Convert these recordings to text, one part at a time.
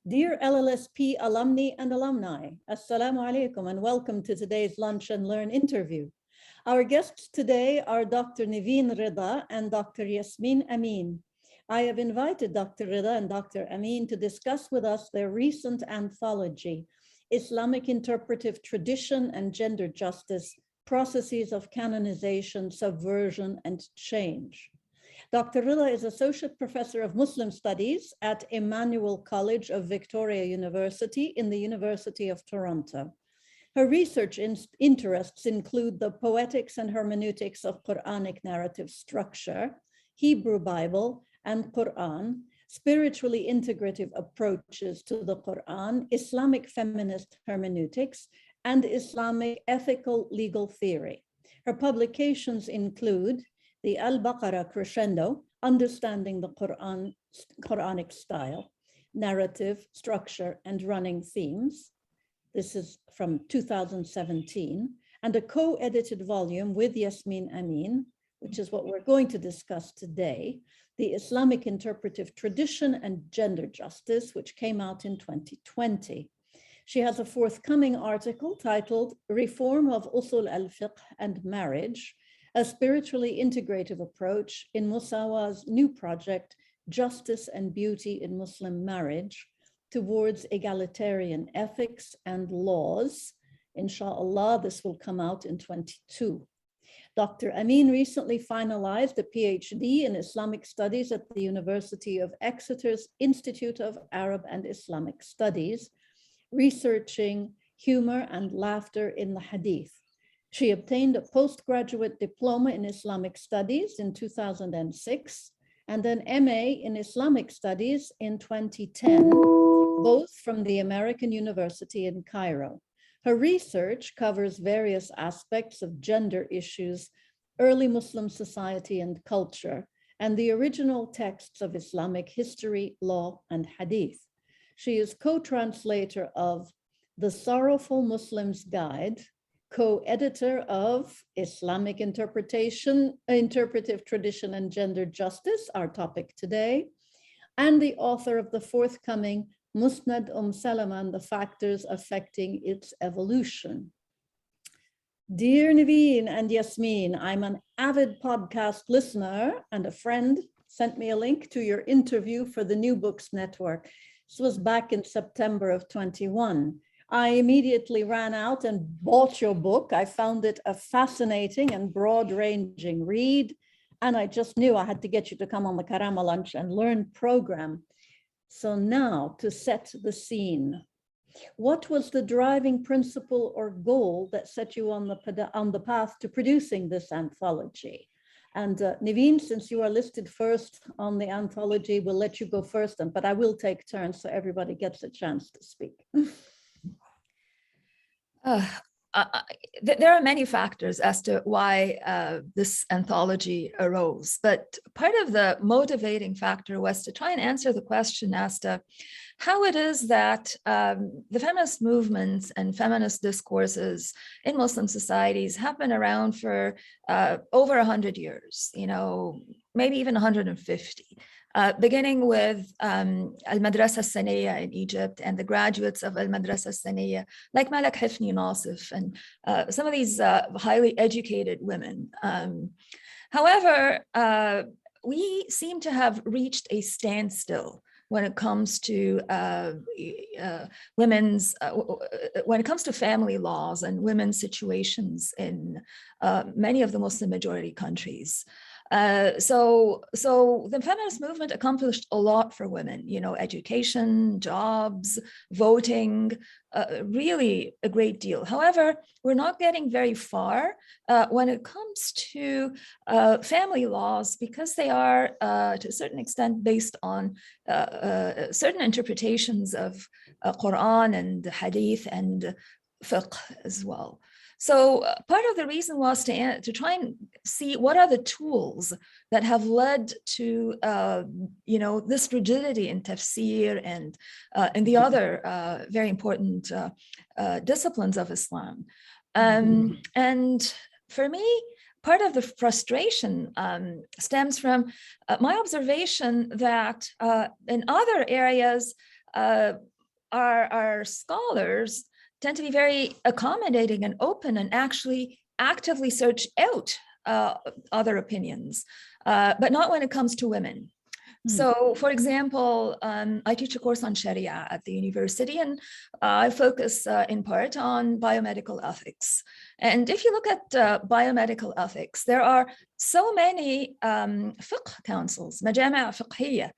Dear LLSP alumni and alumni, Assalamu alaikum and welcome to today's Lunch and Learn interview. Our guests today are Dr. Nevin Reda and Dr. Yasmin Amin. I have invited Dr. Reda and Dr. Amin to discuss with us their recent anthology, Islamic Interpretive Tradition and Gender Justice, Processes of Canonization, Subversion, and Change. Dr. Reda is Associate Professor of Muslim Studies at Emmanuel College of Victoria University in the University of Toronto. Her research interests include the poetics and hermeneutics of Quranic narrative structure, Hebrew Bible and Quran, spiritually integrative approaches to the Quran, Islamic feminist hermeneutics, and Islamic ethical legal theory. Her publications include the Al-Baqarah Crescendo, Understanding the Quranic Style, Narrative, Structure, and Running Themes. This is from 2017, and a co-edited volume with Yasmin Amin, which is what we're going to discuss today, the Islamic Interpretive Tradition and Gender Justice, which came out in 2020. She has a forthcoming article titled Reform of Usul al-Fiqh and Marriage, a spiritually integrative approach in Musawa's new project, Justice and Beauty in Muslim Marriage, towards egalitarian ethics and laws. Inshallah, this will come out in 2022. Dr. Amin recently finalized a PhD in Islamic Studies at the University of Exeter's Institute of Arab and Islamic Studies, researching humor and laughter in the Hadith. She obtained a postgraduate diploma in Islamic Studies in 2006 and an MA in Islamic Studies in 2010, both from the American University in Cairo. Her research covers various aspects of gender issues, early Muslim society and culture, and the original texts of Islamic history, law, and hadith. She is co-translator of The Sorrowful Muslim's Guide, co-editor of Islamic Interpretive Tradition and Gender Justice, our topic today, and the author of the forthcoming Musnad Salama and the Factors Affecting Its Evolution. Dear Nevin and Yasmin, I'm an avid podcast listener, and a friend sent me a link to your interview for the New Books Network. This was back in September of 21. I immediately ran out and bought your book. I found it a fascinating and broad-ranging read, and I just knew I had to get you to come on the KARAMAH Lunch and Learn program. So now, to set the scene, what was the driving principle or goal that set you on the path to producing this anthology? And Nevin, since you are listed first on the anthology, we'll let you go first, but I will take turns so everybody gets a chance to speak. There are many factors as to why this anthology arose, but part of the motivating factor was to try and answer the question as to how it is that the feminist movements and feminist discourses in Muslim societies have been around for over 100 years, maybe even 150. Beginning with Al-Madrasa Al-Saniyya in Egypt and the graduates of Al-Madrasa Al-Saniyya, like Malak Hifni Nasif and some of these highly educated women. However, we seem to have reached a standstill when it comes to when it comes to family laws and women's situations in many of the Muslim majority countries. So the feminist movement accomplished a lot for women, education, jobs, voting, really a great deal. However, we're not getting very far when it comes to family laws, because they are to a certain extent based on certain interpretations of Quran and Hadith and fiqh as well. So part of the reason was to try and see what are the tools that have led to, this rigidity in tafsir and the other very important disciplines of Islam. And for me, part of the frustration stems from my observation that in other areas, our scholars tend to be very accommodating and open and actually actively search out other opinions, but not when it comes to women. So, for example, I teach a course on Sharia at the university, and I focus in part on biomedical ethics. And if you look at biomedical ethics, there are so many fiqh councils, majama' fiqhiyya,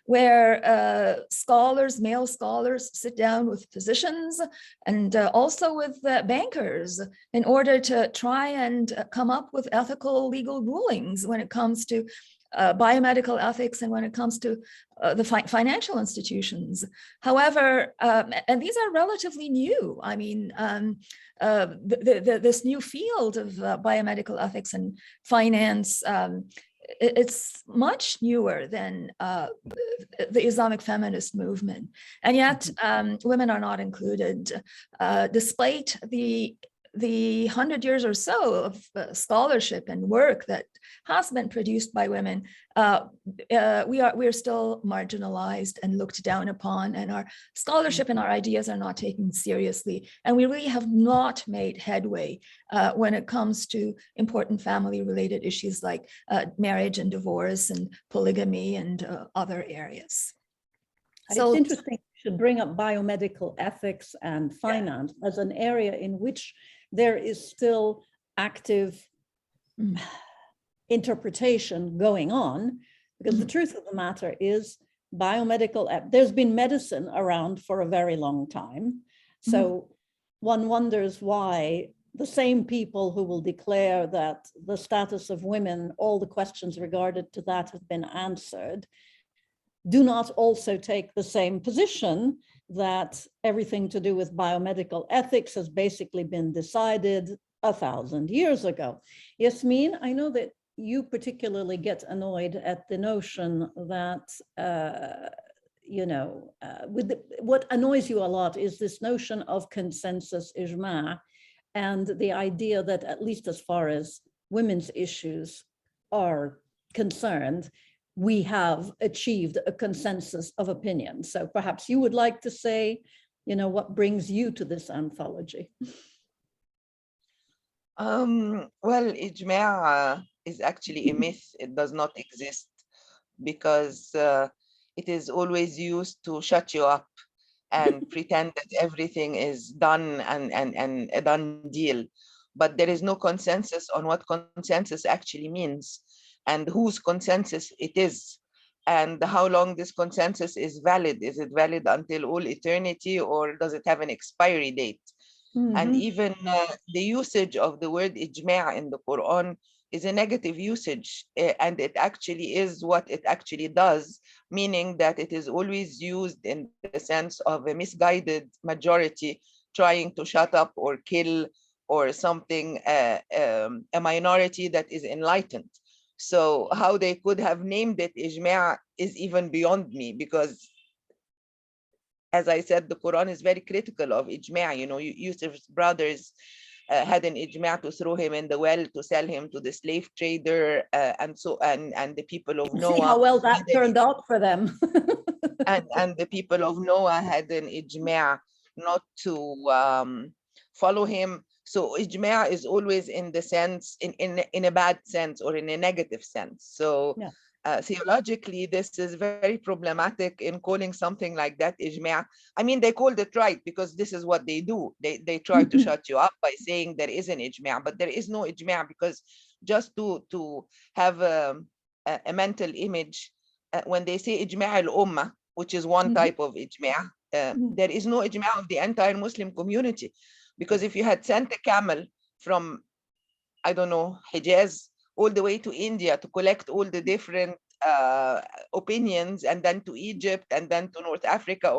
where scholars, male scholars, sit down with physicians and also with bankers in order to try and come up with ethical legal rulings when it comes to biomedical ethics and when it comes to the financial institutions. However, and these are relatively new. I mean, this new field of biomedical ethics and finance, it's much newer than the Islamic feminist movement. And yet women are not included, despite the 100 years or so of scholarship and work that has been produced by women. We are still marginalized and looked down upon, and our scholarship and our ideas are not taken seriously. And we really have not made headway when it comes to important family-related issues like marriage and divorce and polygamy and other areas. So it's interesting you should bring up biomedical ethics and finance as an area in which there is still active interpretation going on, because the truth of the matter is there's been medicine around for a very long time. So one wonders why the same people who will declare that the status of women, all the questions regarded to that have been answered, do not also take the same position that everything to do with biomedical ethics has basically been decided 1,000 years ago. Yasmin, I know that you particularly get annoyed at the notion that, what annoys you a lot is this notion of consensus ijma, and the idea that, at least as far as women's issues are concerned, we have achieved a consensus of opinion. So perhaps you would like to say, what brings you to this anthology? Well, ijma' is actually a myth. It does not exist because it is always used to shut you up and pretend that everything is done and a done deal. But there is no consensus on what consensus actually means and whose consensus it is, and how long this consensus is valid. Is it valid until all eternity, or does it have an expiry date? And even the usage of the word ijma' in the Quran is a negative usage, and it actually is what it actually does, meaning that it is always used in the sense of a misguided majority trying to shut up or kill or something, a minority that is enlightened. So how they could have named it ijma' is even beyond me, because as I said, the Quran is very critical of ijma'. Yusuf's brothers had an ijma' to throw him in the well to sell him to the slave trader, and the people of Noah. See how well that turned out for them. and the people of Noah had an ijma' not to follow him. So ijma' is always in the sense, in a bad sense or in a negative sense. So theologically, this is very problematic in calling something like that ijma'. I mean, they called it right because this is what they do. They try to shut you up by saying there is an ijma', but there is no ijma', because just to have a mental image, when they say ijma' al-ummah, which is one type of ijma', there is no ijma' of the entire Muslim community. Because if you had sent a camel from, I don't know, Hijaz, all the way to India to collect all the different opinions, and then to Egypt, and then to North Africa,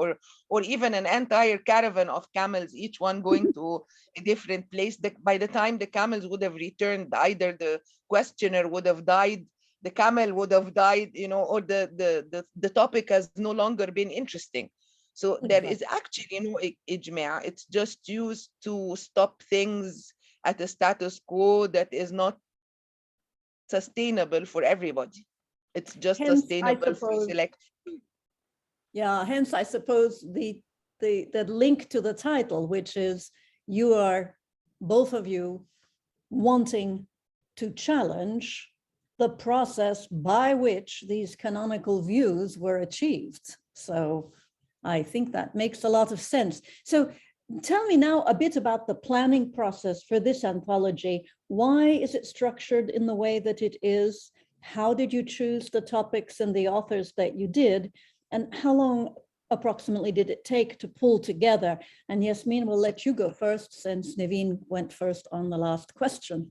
or even an entire caravan of camels, each one going to a different place, by the time the camels would have returned, either the questioner would have died, the camel would have died, or the topic has no longer been interesting. So there is actually no ijma'. It's just used to stop things at a status quo that is not sustainable for everybody. It's just sustainable for select few. Yeah, hence I suppose the link to the title, which is you are, both of you, wanting to challenge the process by which these canonical views were achieved. So I think that makes a lot of sense. So tell me now a bit about the planning process for this anthology. Why is it structured in the way that it is? How did you choose the topics and the authors that you did? And how long approximately did it take to pull together? And Yasmin, will let you go first since Nevin went first on the last question.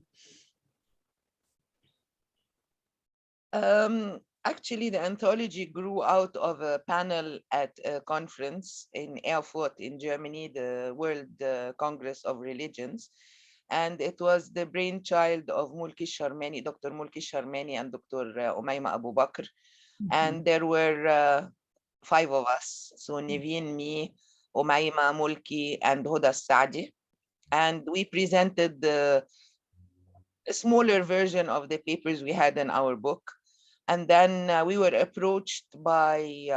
Actually, the anthology grew out of a panel at a conference in Erfurt in Germany, the World Congress of Religions. And it was the brainchild of Mulki Sharmani, Dr. Mulki Sharmani and Dr. Umayma Abu Bakr. And there were 5 of us. So Nevin, me, Umayma, Mulki, and Huda Saadi. And we presented a smaller version of the papers we had in our book. And then we were approached by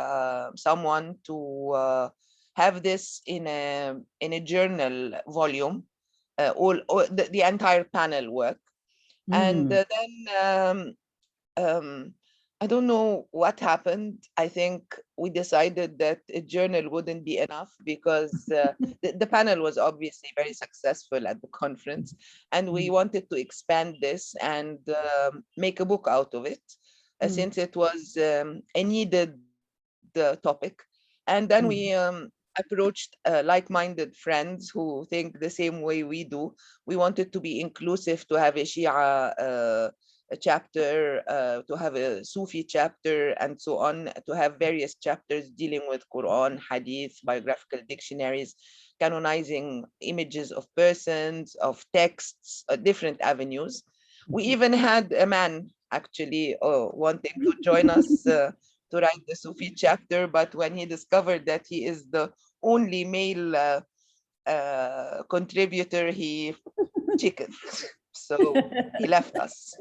someone to have this in a journal volume, all the entire panel work. And then I don't know what happened. I think we decided that a journal wouldn't be enough because the panel was obviously very successful at the conference, and we wanted to expand this and make a book out of it. Since it was a needed topic. And then we approached like-minded friends who think the same way we do. We wanted to be inclusive, to have a Shia a chapter, to have a Sufi chapter, and so on, to have various chapters dealing with Quran, Hadith, biographical dictionaries, canonizing images of persons, of texts, different avenues. We even had a man actually wanting to join us to write the Sufi chapter, but when he discovered that he is the only male contributor, he chickened. So he left us.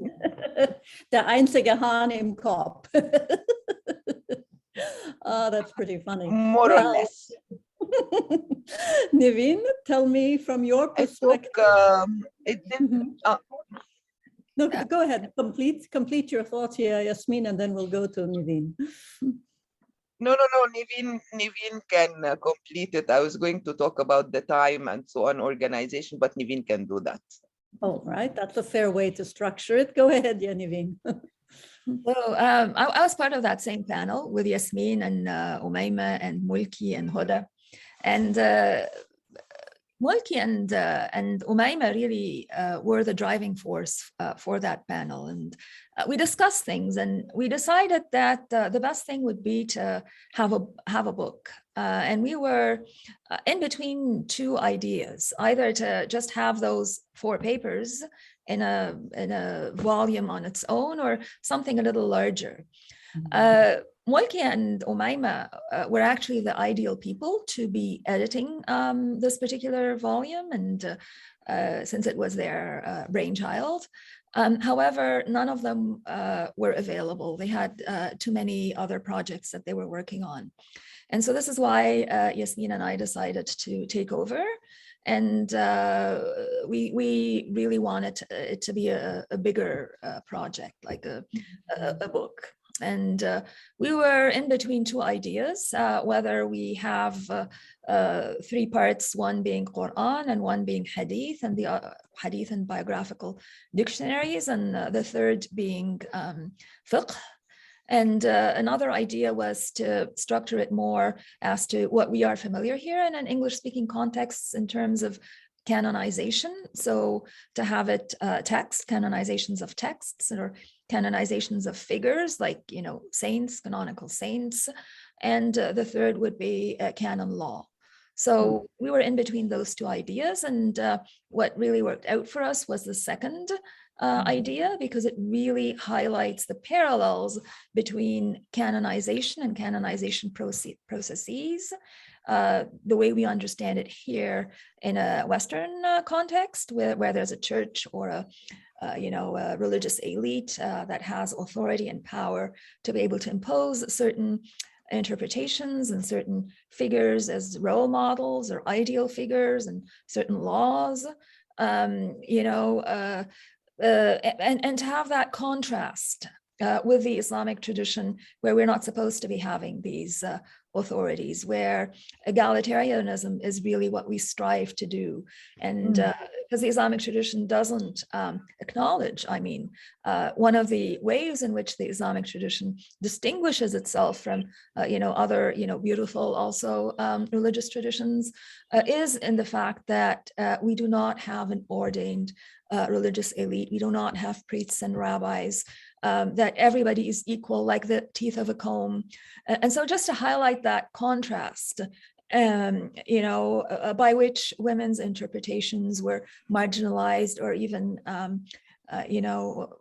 Der einzige Hahn im Korb. Oh, that's pretty funny. More or less. Nevin, tell me from your perspective. No, go ahead. Complete your thought here, Yasmin, and then we'll go to Nevin. No. Nevin can complete it. I was going to talk about the time and so on, organization, but Nevin can do that. All right, that's a fair way to structure it. Go ahead, Nevin. So I was part of that same panel with Yasmin and Umayma and Mulki and Huda. And Mulki and Umayma really were the driving force for that panel. And we discussed things, and we decided that the best thing would be to have a book. And we were in between 2 ideas, either to just have those 4 papers in a volume on its own, or something a little larger. Mulki and Umayma were actually the ideal people to be editing this particular volume, and since it was their brainchild. However, none of them were available. They had too many other projects that they were working on. And so this is why Yasmin and I decided to take over. And we really wanted it to be a bigger project, like a book. And we were in between 2 ideas, whether we have 3 parts, one being Quran and one being Hadith, and the Hadith and biographical dictionaries, and the third being fiqh. And another idea was to structure it more as to what we are familiar here in an English-speaking context in terms of canonization. So to have it text, canonizations of texts, or canonizations of figures like, saints, canonical saints. And the third would be canon law. So we were in between those 2 ideas. And what really worked out for us was the second idea, because it really highlights the parallels between canonization and canonization processes, the way we understand it here in a Western context, where there's a church or a religious elite that has authority and power to be able to impose certain interpretations and certain figures as role models or ideal figures and certain laws, you know, and to have that contrast with the Islamic tradition, where we're not supposed to be having these authorities, where egalitarianism is really what we strive to do. And because the Islamic tradition doesn't acknowledge, I mean, one of the ways in which the Islamic tradition distinguishes itself from, you know, other, you know, beautiful also religious traditions is in the fact that we do not have an ordained religious elite. We do not have priests and rabbis, that everybody is equal like the teeth of a comb. And so just to highlight that contrast, you know, by which women's interpretations were marginalized or even, you know,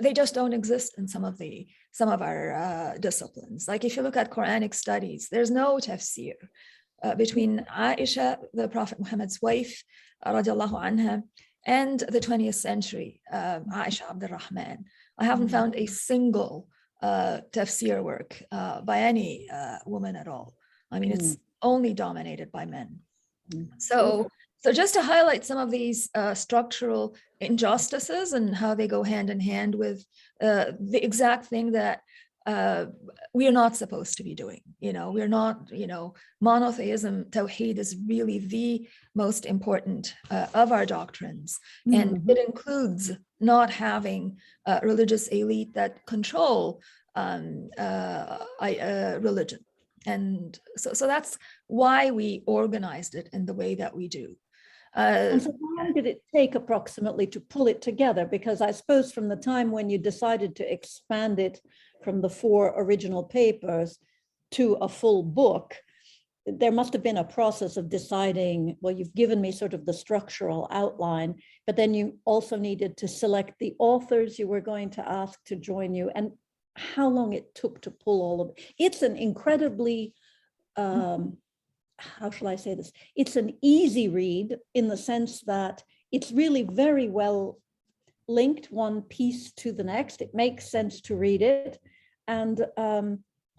they just don't exist in some of our disciplines. Like if you look at Quranic studies, there's no tafsir between Aisha, the Prophet Muhammad's wife, radiallahu anha, and the 20th century, Aisha Abdul Rahman. I haven't found a single tafsir work by any woman at all. I mean, it's only dominated by men. So just to highlight some of these structural injustices and how they go hand in hand with the exact thing that we are not supposed to be doing. You know, we're not, you know, monotheism, tawheed is really the most important of our doctrines. And it includes not having a religious elite that control religion. And so that's why we organized it in the way that we do. And so how long did it take approximately to pull it together? Because I suppose from the time when you decided to expand it from the 4 original papers to a full book, there must have been a process of deciding, well, you've given me sort of the structural outline, but then you also needed to select the authors you were going to ask to join you, and how long it took to pull all of it. It's an incredibly, how shall I say this? It's an easy read in the sense that it's really very well linked one piece to the next. It makes sense to read it. And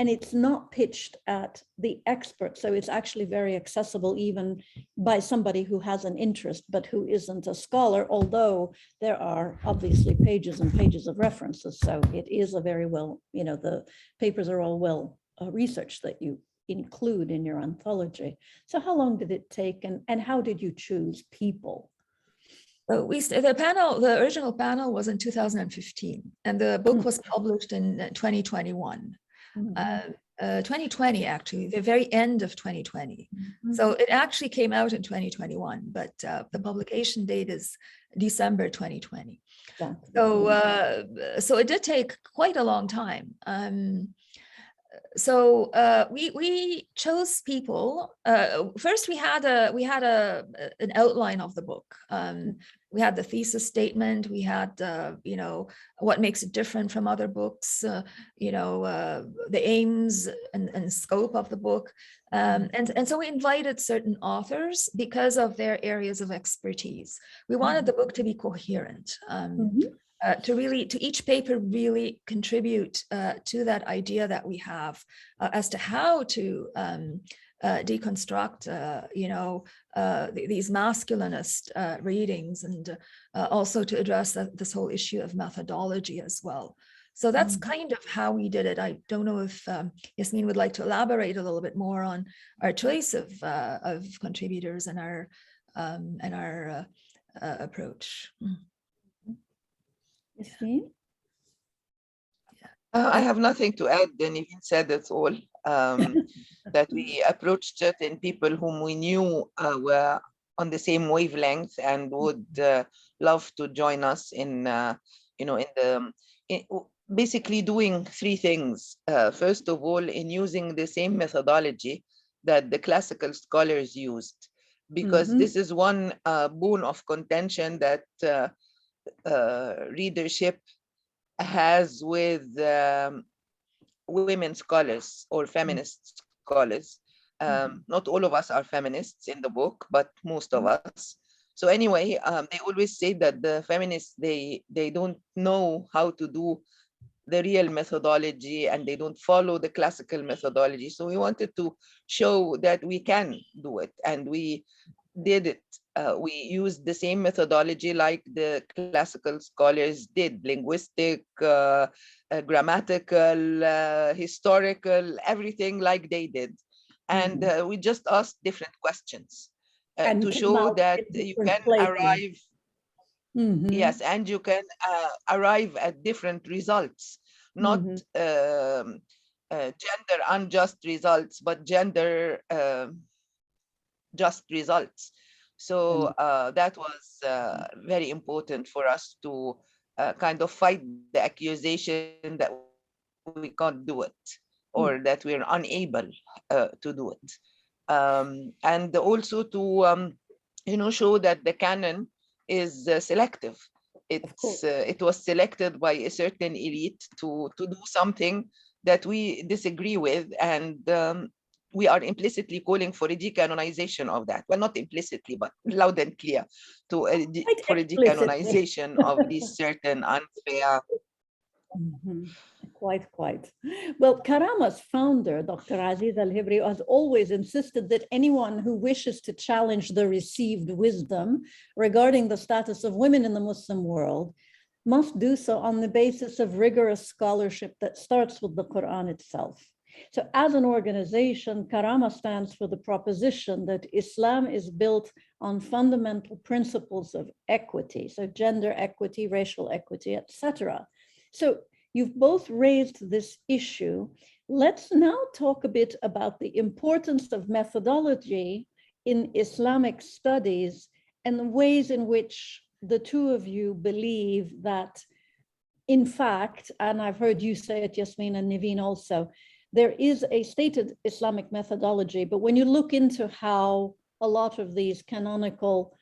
it's not pitched at the expert. So it's actually very accessible even by somebody who has an interest, but who isn't a scholar, although there are obviously pages and pages of references. So it is a very well, you know, the papers are all well researched that you include in your anthology. So how long did it take, and how did you choose people? The original panel was in 2015, and the book was published in 2021. 2020, actually, the very end of 2020. So it actually came out in 2021, but the publication date is December 2020. So it did take quite a long time. So we chose people. First, we had an outline of the book. We had the thesis statement. We had you know, what makes it different from other books. You know, the aims and scope of the book. And so we invited certain authors because of their areas of expertise. We wanted the book to be coherent. To each paper really contribute to that idea that we have as to how to deconstruct, you know, these masculinist readings, and also to address this whole issue of methodology as well. So that's kind of how we did it. I don't know if Yasmin would like to elaborate a little bit more on our choice of contributors and our approach. I have nothing to add. Nevin said it's all. That we approached certain people whom we knew were on the same wavelength and would love to join us in, you know, basically doing 3 things. First of all, in using the same methodology that the classical scholars used, because this is one bone of contention that readership has with women scholars or feminist scholars. Not all of us are feminists in the book, but most of us. So anyway, they always say that the feminists, they don't know how to do the real methodology and they don't follow the classical methodology. So we wanted to show that we can do it, and we did it. We used the same methodology like the classical scholars did: linguistic, grammatical, historical, everything like they did. And we just asked different questions And to came show out that in you different can places. arrive, yes, and you can arrive at different results, not gender unjust results, but gender just results. So that was very important for us to kind of fight the accusation that we can't do it, or that we're unable to do it. And also to show that the canon is selective. It was selected by a certain elite to do something that we disagree with, and we are implicitly calling for a decanonization of that. Well, not implicitly, but loud and clear, for a decanonization of these certain unfair. Quite. Well, KARAMAH's founder, Dr. Aziz Al-Hibri, has always insisted that anyone who wishes to challenge the received wisdom regarding the status of women in the Muslim world must do so on the basis of rigorous scholarship that starts with the Quran itself. So as an organization, KARAMAH stands for the proposition that Islam is built on fundamental principles of equity, so gender equity, racial equity, etc. So you've both raised this issue. Let's now talk a bit about the importance of methodology in Islamic studies and the ways in which the two of you believe that, in fact, and I've heard you say it, Yasmin and Nevin also, there is a stated Islamic methodology, but when you look into how a lot of these canonical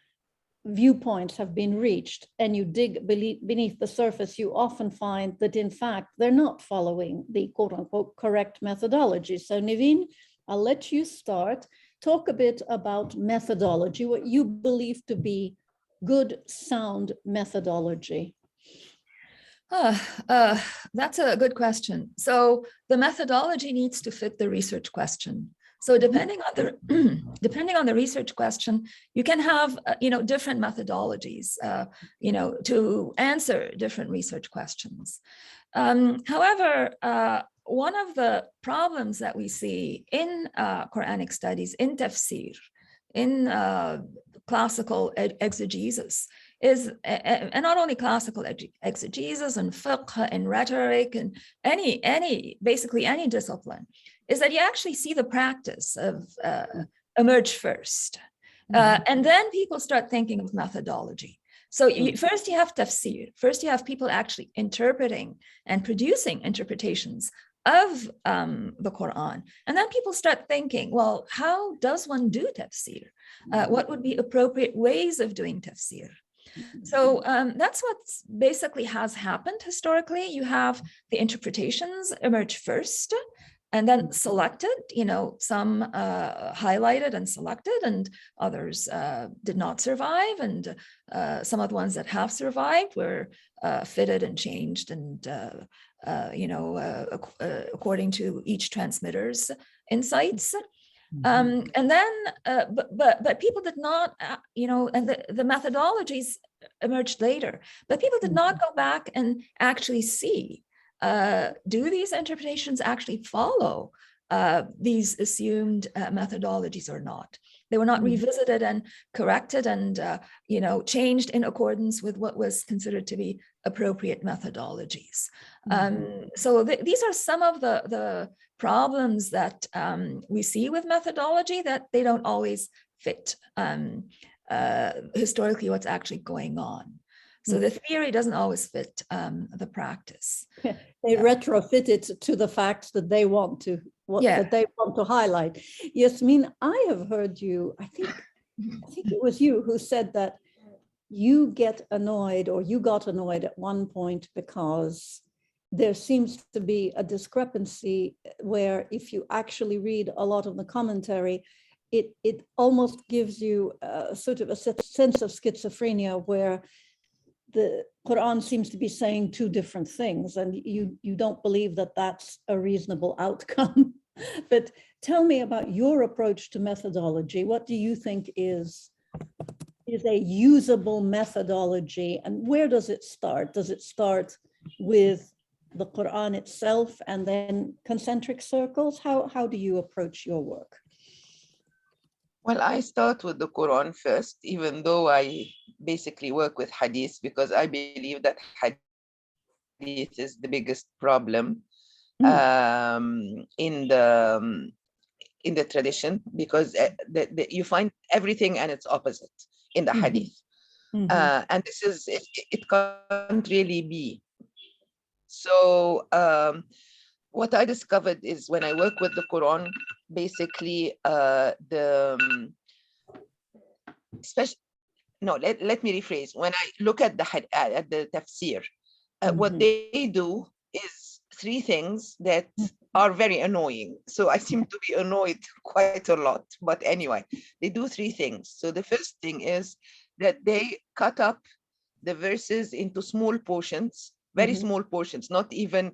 viewpoints have been reached and you dig beneath the surface, you often find that, in fact, they're not following the quote unquote correct methodology. So Nevin, I'll let you start. Talk a bit about methodology, what you believe to be good, sound methodology. That's a good question. So the methodology needs to fit the research question. So depending on the research question, you can have different methodologies to answer different research questions. However, one of the problems that we see in Quranic studies, in tafsir, in classical exegesis, is, and not only classical exegesis and fiqh and rhetoric and basically any discipline, is that you actually see the practice of emerge first. And then people start thinking of methodology. So first you have tafsir, first you have people actually interpreting and producing interpretations of the Quran. And then people start thinking, well, how does one do tafsir? What would be appropriate ways of doing tafsir? So that's what basically has happened historically. You have the interpretations emerge first and then selected, some highlighted and selected, and others did not survive. And some of the ones that have survived were fitted and changed and, according to each transmitter's insights. And then, but people did not, and the methodologies emerged later, but people did not go back and actually see, do these interpretations actually follow these assumed methodologies or not? They were not revisited and corrected and, changed in accordance with what was considered to be appropriate methodologies. So these are some of the problems that we see with methodology, that they don't always fit historically what's actually going on. So the theory doesn't always fit the practice. They retrofit it to the facts that they want to, that they want to highlight. Yasmin, I have heard you, I think it was you who said that you get annoyed, or you got annoyed at one point because there seems to be a discrepancy where if you actually read a lot of the commentary, it almost gives you sort of a sense of schizophrenia, where the Quran seems to be saying two different things, and you don't believe that that's a reasonable outcome. But tell me about your approach to methodology. What do you think is a usable methodology, and where does it start? Does it start with the Quran itself and then concentric circles? How do you approach your work? Well, I start with the Quran first, even though I basically work with hadith, because I believe that hadith is the biggest problem in the tradition, because you find everything and its opposite in the hadith. And this is, it can't really be. So what I discovered is when I work with the Quran, basically let me rephrase. When I look at the tafsir, what they do is three things that are very annoying. So I seem to be annoyed quite a lot. But anyway, they do three things. So the first thing is that they cut up the verses into small portions, very small portions, not even,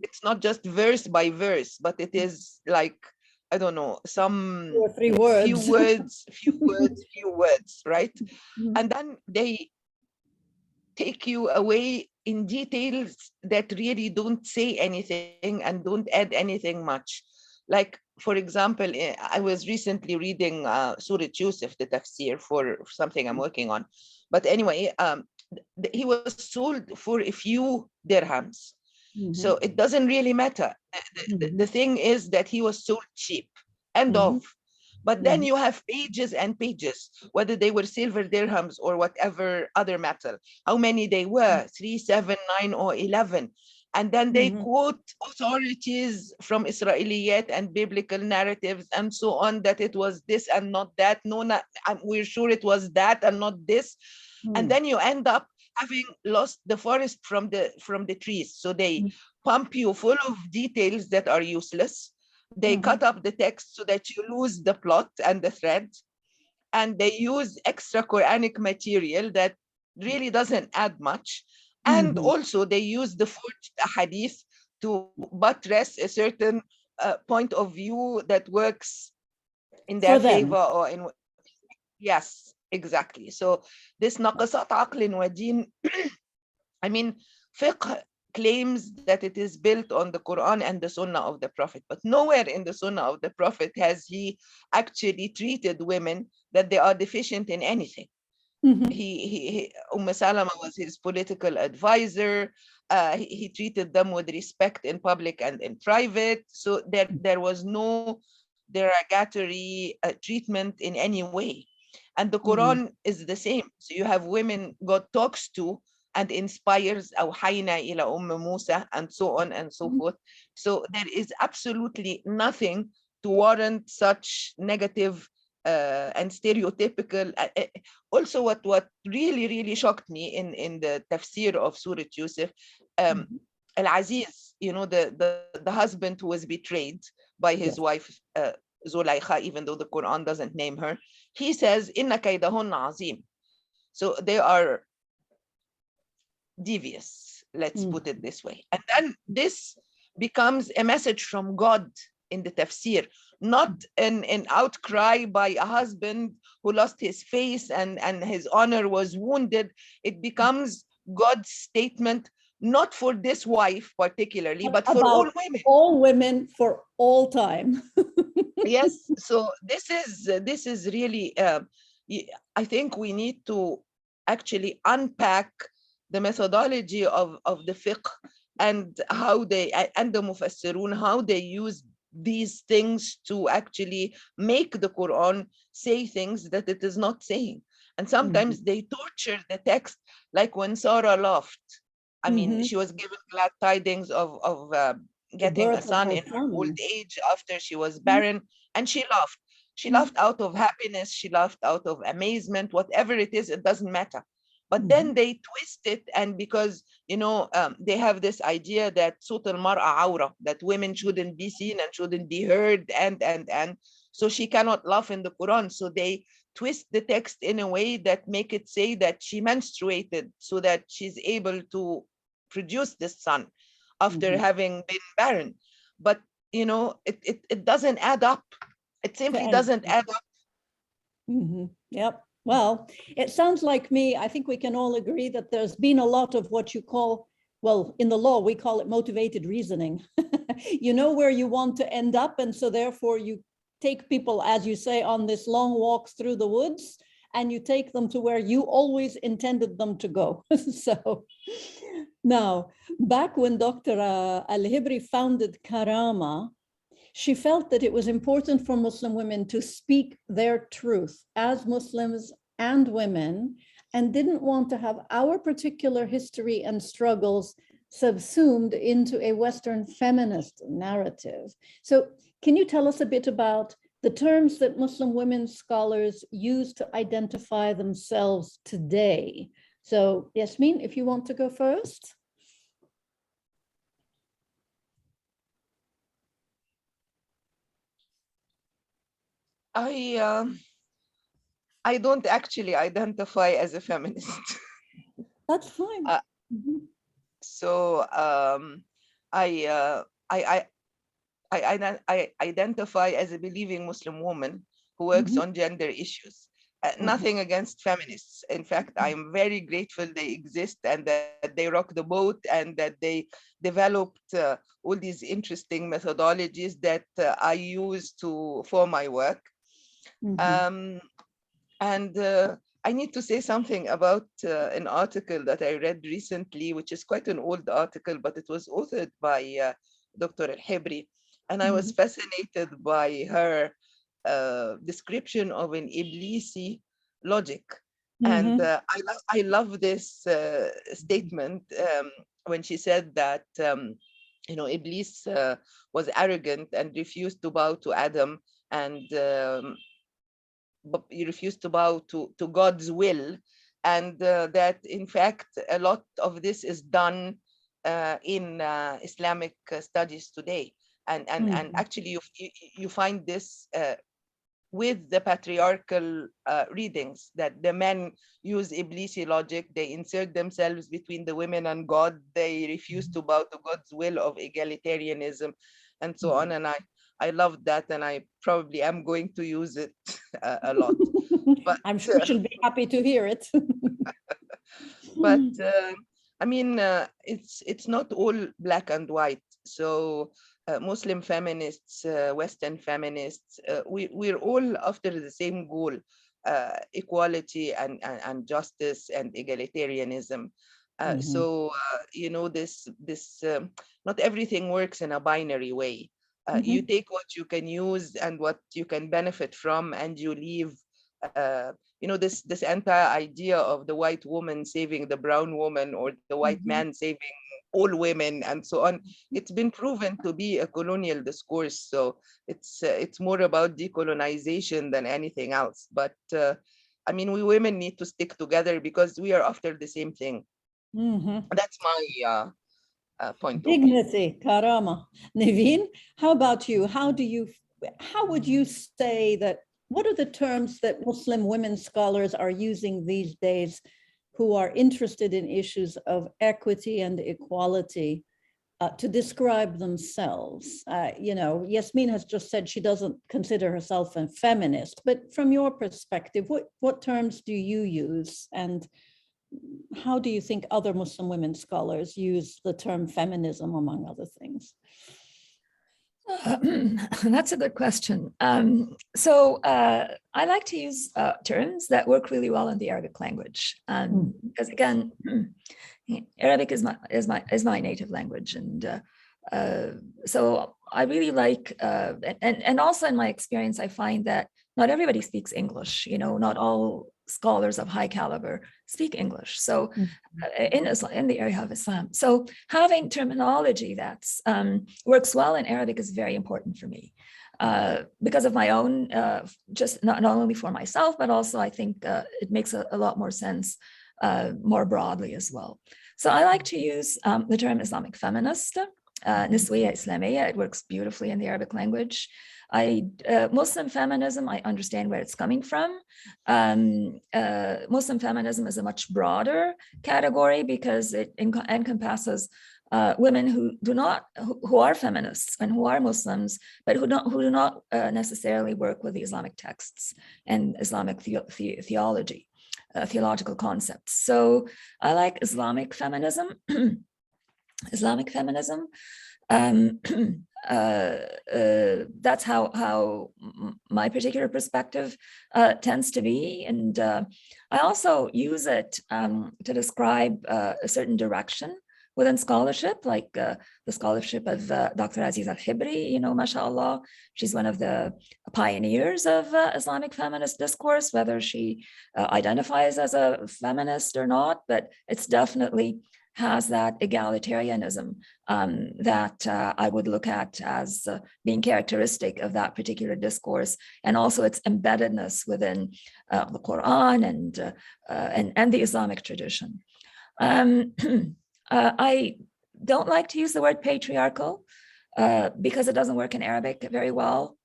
it's not just verse by verse, but it is like, I don't know, some 2 or 3 words. few words, right? And then they take you away in details that really don't say anything and don't add anything much. Like, for example, I was recently reading Surah Yusuf, the tafsir, for something I'm working on. But anyway, he was sold for a few dirhams. So it doesn't really matter. The thing is that he was sold cheap, end of. But then you have pages and pages, whether they were silver dirhams or whatever other metal, how many they were, 3, 7, 9, or 11. And then they quote authorities from Israeliyat and biblical narratives and so on, that it was this and not that. No, we're sure it was that and not this. And then you end up having lost the forest from the trees. So they pump you full of details that are useless. They cut up the text so that you lose the plot and the thread. And they use extra Quranic material that really doesn't add much. And also they use the forged hadith to buttress a certain point of view that works in their favor or in, yes, exactly. So this naqasat aqlin wa deen, I mean, fiqh claims that it is built on the Quran and the Sunnah of the Prophet, but nowhere in the Sunnah of the Prophet has he actually treated women that they are deficient in anything. Salama was his political advisor. He treated them with respect in public and in private. So there was no derogatory treatment in any way. And the Quran is the same. So you have women God talks to and inspires, أوحينا إلى Musa, and so on and so forth. So there is absolutely nothing to warrant such negative and stereotypical. Also, what really shocked me in the tafsir of Surah Yusuf, Al-Aziz, the husband who was betrayed by his wife, Zulaykha, even though the Quran doesn't name her, he says, Inna kaydahunna azim. So they are devious, let's put it this way. And then this becomes a message from God in the tafsir, not an outcry by a husband who lost his face and his honor was wounded. It becomes God's statement, not for this wife particularly, but for all women. All women for all time. Yes, so this is really, I think we need to actually unpack the methodology of the fiqh and how they, and the mufassirun, how they use these things to actually make the Quran say things that it is not saying. And sometimes they torture the text, like when Sarah laughed. I mean, she was given glad tidings of getting a son in her old age after she was barren, and she laughed. She laughed out of happiness, she laughed out of amazement, whatever it is, it doesn't matter. But then they twist it, and because they have this idea that sut al-mar'a awra, that women shouldn't be seen and shouldn't be heard, and so she cannot laugh in the Quran. So they twist the text in a way that make it say that she menstruated so that she's able to produce this son after having been barren. But, you know, it doesn't add up. It simply doesn't add up. Yep. Well, it sounds like me. I think we can all agree that there's been a lot of what you call, well, in the law, we call it motivated reasoning. You know where you want to end up. And so therefore you take people, as you say, on this long walks through the woods, and you take them to where you always intended them to go. So now, back when Dr. Al-Hibri founded KARAMAH, she felt that it was important for Muslim women to speak their truth as Muslims and women, and didn't want to have our particular history and struggles subsumed into a Western feminist narrative. So can you tell us a bit about the terms that Muslim women scholars use to identify themselves today? So Yasmin, if you want to go first. I don't actually identify as a feminist. That's fine. So I identify as a believing Muslim woman who works on gender issues. Nothing against feminists. In fact, I'm very grateful they exist and that they rock the boat and that they developed all these interesting methodologies that I use for my work. I need to say something about an article that I read recently, which is quite an old article, but it was authored by Dr. Al-Hibri. And I was fascinated by her description of an Iblisi logic. And I love this statement when she said that, you know, Iblis was arrogant and refused to bow to Adam, and he refused to bow to God's will, and that in fact a lot of this is done in Islamic studies today, and actually you find this with the patriarchal readings, that the men use Iblisi logic, they insert themselves between the women and God, they refuse to bow to God's will of egalitarianism, and so on. And I love that, and I probably am going to use it a lot. But I'm sure she'll be happy to hear it. But I mean, it's not all black and white. So Muslim feminists, Western feminists, we're all after the same goal, equality and justice and egalitarianism. So you know, this not everything works in a binary way. You take what you can use and what you can benefit from, and you leave. You know, this entire idea of the white woman saving the brown woman, or the white man saving all women, and so on. It's been proven to be a colonial discourse. So it's more about decolonization than anything else. But I mean, we women need to stick together because we are after the same thing. That's my point. Dignity, Karamah. Nevin, how about you? How would you say that, what are the terms that Muslim women scholars are using these days who are interested in issues of equity and equality to describe themselves? You know, Yasmin has just said she doesn't consider herself a feminist, but from your perspective, what terms do you use, and how do you think other Muslim women scholars use the term feminism, among other things? That's a good question. So I like to use terms that work really well in the Arabic language, because again, Arabic is my native language, and so I really like, and also in my experience, I find that not everybody speaks English. You know, not all scholars of high caliber speak English. So in Islam, in the area of Islam, so having terminology that works well in Arabic is very important for me, because of my own, just not only for myself, but also I think it makes a lot more sense more broadly as well. So I like to use the term Islamic feminist Niswiya Islamiyya. It works beautifully in the Arabic language. Muslim feminism, I understand where it's coming from. Muslim feminism is a much broader category because it encompasses women who are feminists and who are Muslims, but who do not necessarily work with the Islamic texts and Islamic theology, theological concepts. So I like Islamic feminism. Islamic feminism. That's how my particular perspective tends to be, and I also use it to describe a certain direction within scholarship, like the scholarship of Dr. Aziz Al-Hibri, you know, mashallah. She's one of the pioneers of Islamic feminist discourse, whether she identifies as a feminist or not, but it's definitely has that egalitarianism that I would look at as being characteristic of that particular discourse, and also its embeddedness within the Quran and the Islamic tradition. I don't like to use the word patriarchal because it doesn't work in Arabic very well.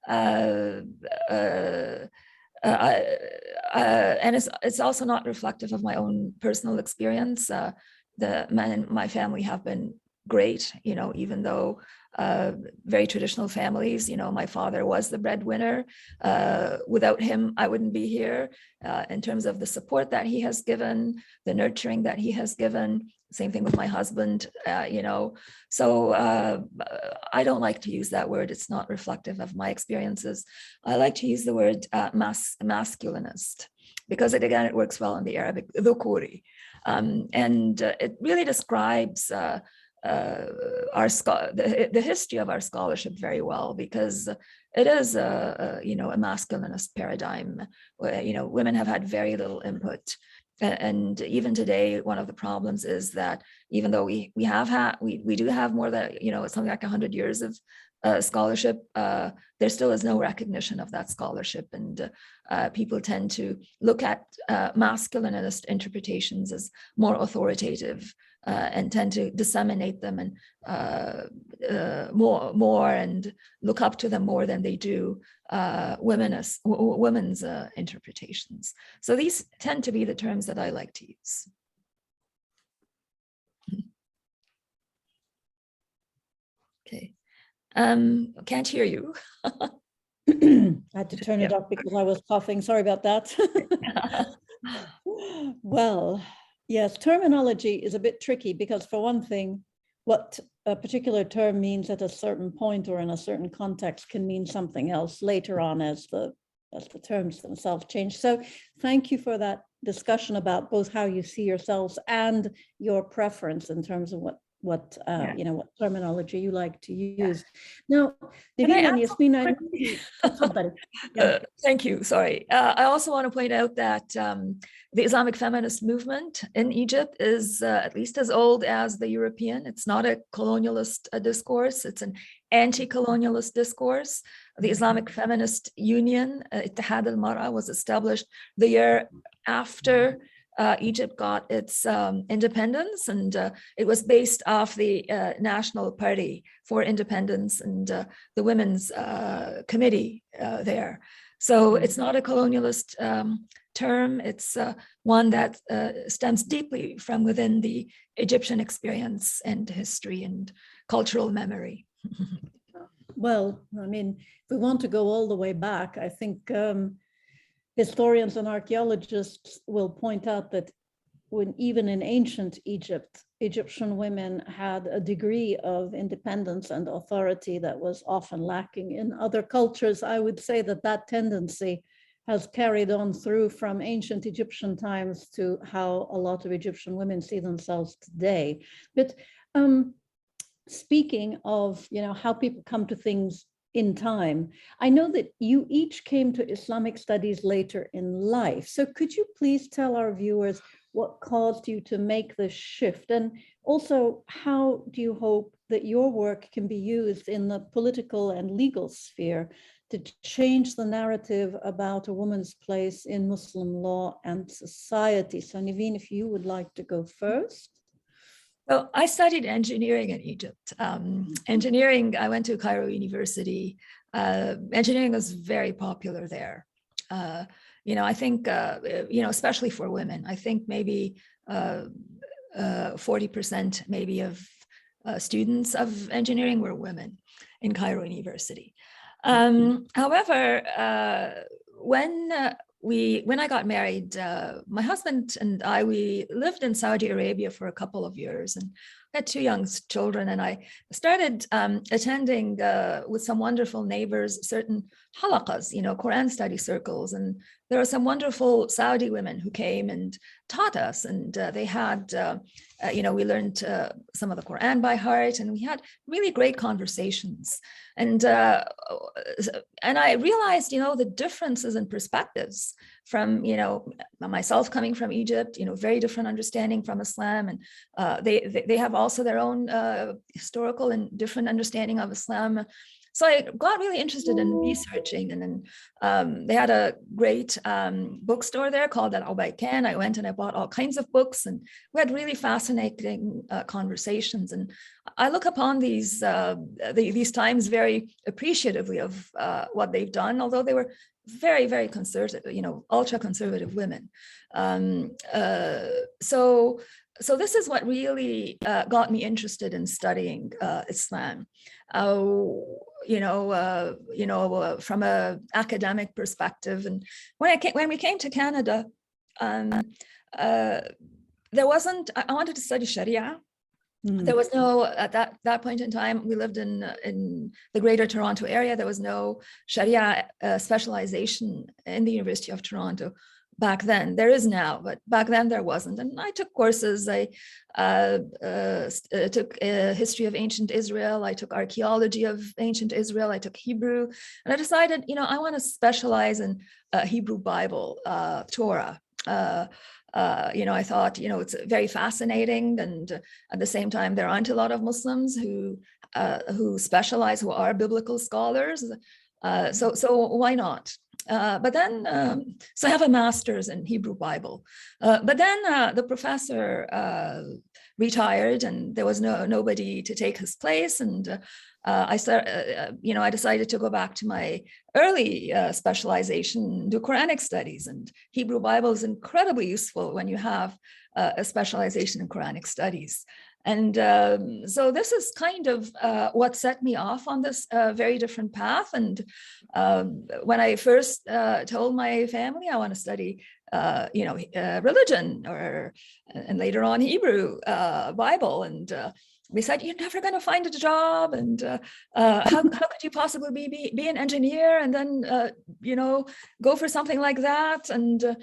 And it's also not reflective of my own personal experience. The men in my family have been great, you know, even though very traditional families, you know, my father was the breadwinner. Without him, I wouldn't be here in terms of the support that he has given, the nurturing that he has given. Same thing with my husband, you know. So I don't like to use that word. It's not reflective of my experiences. I like to use the word masculinist because it works well in the Arabic, dhukuri. And it really describes the history of our scholarship very well, because it is a masculinist paradigm where, you know, women have had very little input. And even today, one of the problems is that even though we do have more than, you know, something like 100 years of scholarship, there still is no recognition of that scholarship, and people tend to look at masculinist interpretations as more authoritative and tend to disseminate them and more and look up to them more than they do women's interpretations. So these tend to be the terms that I like to use. Okay. Can't hear you. I had to turn it up because I was coughing. Sorry about that. Well, yes, terminology is a bit tricky because, for one thing, what a particular term means at a certain point or in a certain context can mean something else later on as the terms themselves change. So thank you for that discussion about both how you see yourselves and your preference in terms of what terminology you like to use. Now, Nevin and Yasmin, thank you. Sorry. I also want to point out that the Islamic feminist movement in Egypt is at least as old as the European. It's not a colonialist discourse. It's an anti-colonialist discourse. The Islamic Feminist Union, Ittihad al-Mara, was established the year after Egypt got its independence, and it was based off the National Party for Independence and the Women's Committee there. So it's not a colonialist term. It's one that stems deeply from within the Egyptian experience and history and cultural memory. Well, I mean, if we want to go all the way back, I think historians and archaeologists will point out that when even in ancient Egypt, Egyptian women had a degree of independence and authority that was often lacking in other cultures. I would say that that tendency has carried on through from ancient Egyptian times to how a lot of Egyptian women see themselves today. But speaking of, you know, how people come to things in time, I know that you each came to Islamic studies later in life. So could you please tell our viewers what caused you to make this shift? And also, how do you hope that your work can be used in the political and legal sphere to change the narrative about a woman's place in Muslim law and society? So Nevin, if you would like to go first. So I studied engineering in Egypt. Engineering, I went to Cairo University. Engineering was very popular there. I think, especially for women, I think maybe 40% maybe of students of engineering were women in Cairo University. However, when I got married, my husband and I, we lived in Saudi Arabia for a couple of years and had 2 young children. And I started attending with some wonderful neighbors, certain halaqas, Quran study circles. And there were some wonderful Saudi women who came and taught us. And they had, we learned some of the Quran by heart, and we had really great conversations. And I realized, the differences in perspectives from, myself coming from Egypt, very different understanding from Islam. And they have also their own historical and different understanding of Islam. So I got really interested in researching, and then they had a great bookstore there called Al-Ubaykan. I went and I bought all kinds of books, and we had really fascinating conversations. And I look upon these times very appreciatively of what they've done, although they were very, very conservative, ultra conservative women. So this is what really got me interested in studying Islam. From an academic perspective. And when we came to Canada, there wasn't, I wanted to study Sharia. There was no, at that point in time, we lived in the Greater Toronto area. There was no Sharia specialization in the University of Toronto back then. There is now, but back then there wasn't. And I took courses. I took history of ancient Israel. I took archaeology of ancient Israel. I took Hebrew. And I decided, I want to specialize in Hebrew Bible, Torah. I thought, it's very fascinating. And at the same time, there aren't a lot of Muslims who specialize, who are biblical scholars. So why not? But then, so I have a master's in Hebrew Bible. But then the professor retired, and there was nobody to take his place. And I decided to go back to my early specialization, do Quranic studies. And Hebrew Bible is incredibly useful when you have a specialization in Quranic studies. And so this is kind of what set me off on this very different path. And when I first told my family I want to study, religion, and later on Hebrew Bible, and they said, "You're never going to find a job, and how could you possibly be an engineer and then go for something like that?" And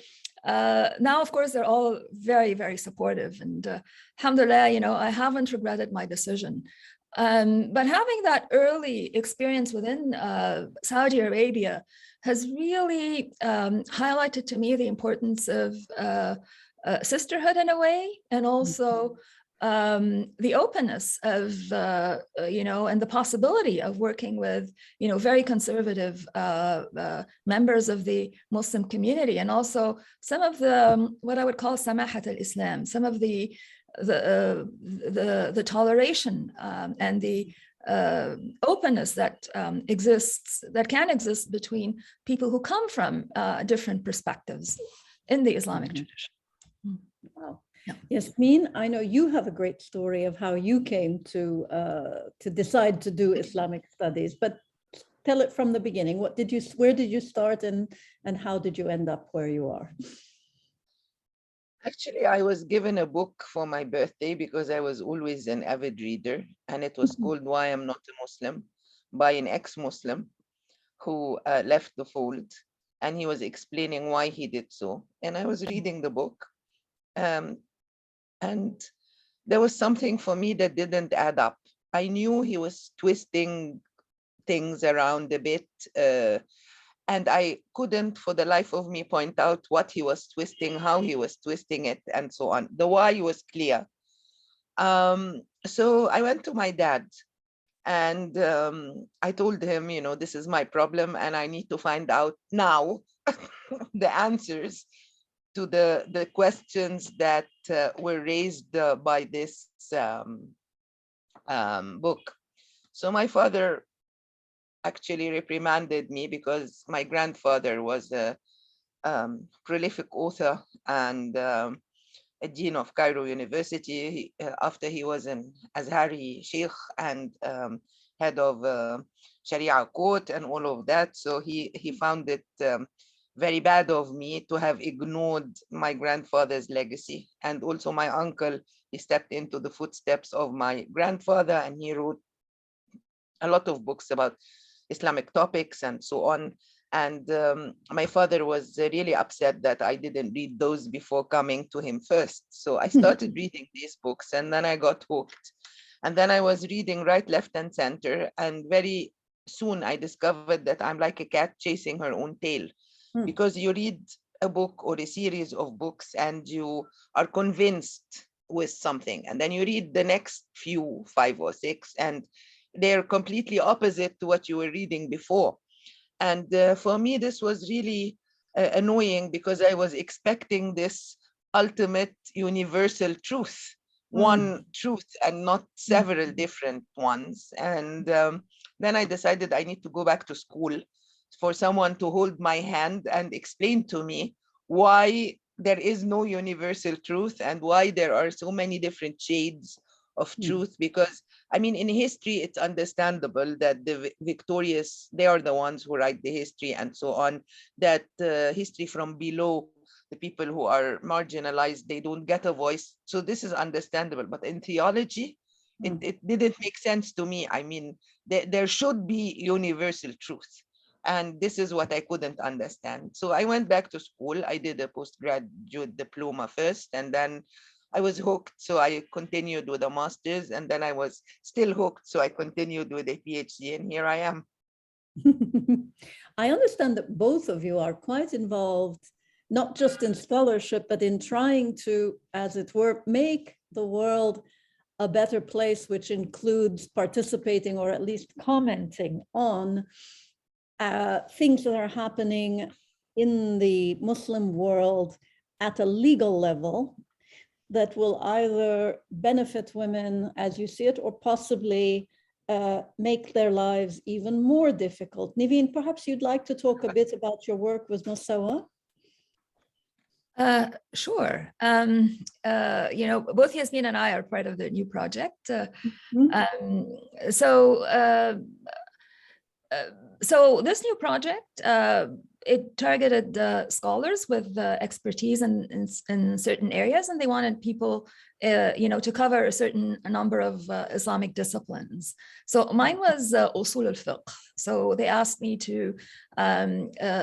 now, of course, they're all very, very supportive, and alhamdulillah, I haven't regretted my decision. But having that early experience within Saudi Arabia has really highlighted to me the importance of sisterhood in a way, and also the openness of, and the possibility of working with, very conservative members of the Muslim community, and also some of the, what I would call samahat al-Islam, some of the toleration and the openness that can exist between people who come from different perspectives in the Islamic tradition. Wow. Yeah. Yasmin, I know you have a great story of how you came to decide to do Islamic studies, but tell it from the beginning. Where did you start, and how did you end up where you are? Actually, I was given a book for my birthday because I was always an avid reader, and it was called Why I'm Not a Muslim, by an ex-Muslim who left the fold, and he was explaining why he did so. And I was reading the book, and there was something for me that didn't add up. I knew he was twisting things around a bit, and I couldn't for the life of me point out what he was twisting, how he was twisting it, and so on. The why was clear. So I went to my dad, and I told him, this is my problem, and I need to find out now the answers. to the questions that were raised by this book. So my father actually reprimanded me because my grandfather was a prolific author and a dean of Cairo University. After he was an Azhari sheikh and head of Sharia court and all of that. So he found it very bad of me to have ignored my grandfather's legacy. And also my uncle, he stepped into the footsteps of my grandfather and he wrote a lot of books about Islamic topics and so on. And my father was really upset that I didn't read those before coming to him first. So I started reading these books and then I got hooked. And then I was reading right, left, and center. And very soon I discovered that I'm like a cat chasing her own tail. Because you read a book or a series of books and you are convinced with something. And then you read the next few, 5 or 6, and they're completely opposite to what you were reading before. And for me, this was really annoying because I was expecting this ultimate universal truth, one truth and not several different ones. And then I decided I need to go back to school for someone to hold my hand and explain to me why there is no universal truth and why there are so many different shades of truth. Because I mean, in history, it's understandable that the victorious, they are the ones who write the history and so on, that history from below, the people who are marginalized, they don't get a voice. So this is understandable. But in theology, it didn't make sense to me. I mean, there should be universal truth. And this is what I couldn't understand. So I went back to school. I did a postgraduate diploma first, and then I was hooked. So I continued with a master's, and then I was still hooked. So I continued with a PhD, and here I am. I understand that both of you are quite involved, not just in scholarship, but in trying to, as it were, make the world a better place, which includes participating or at least commenting on things that are happening in the Muslim world at a legal level that will either benefit women as you see it, or possibly make their lives even more difficult. Nevin, perhaps you'd like to talk a bit about your work with Musawa? Sure. You know, both Yasmin and I are part of the new project. So this new project, it targeted scholars with expertise in certain areas, and they wanted people, you know, to cover a number of Islamic disciplines. So mine was usul al-fiqh. So they asked me to